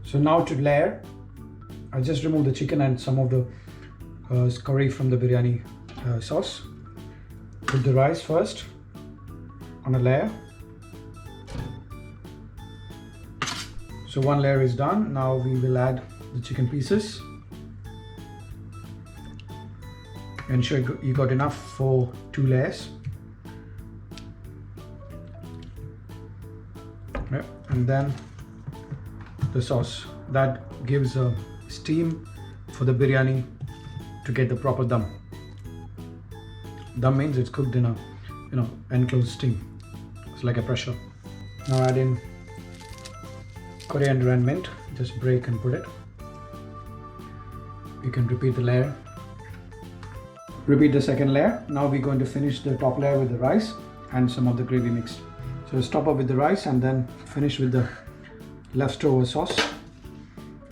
So now to layer, I just remove the chicken and some of the curry from the biryani sauce. Put the rice first on a layer. So one layer is done. Now we will add the chicken pieces. Ensure you got enough for 2 layers. Yeah. And then the sauce that gives a steam for the biryani to get the proper dum. Dum means it's cooked in a enclosed steam. It's like a pressure. Now add in coriander and mint. Just break and put it. You can repeat the layer. Repeat the second layer. Now we're going to finish the top layer with the rice and some of the gravy mixed. So stop up with the rice and then finish with the leftover sauce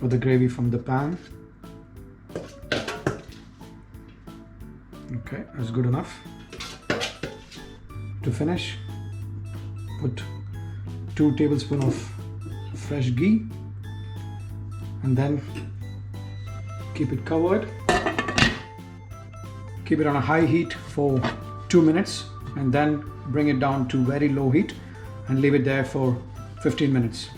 or the gravy from the pan. Okay, that's good enough. To finish, put 2 tablespoons of fresh ghee and then keep it covered. Keep it on a high heat for 2 minutes and then bring it down to very low heat and leave it there for 15 minutes.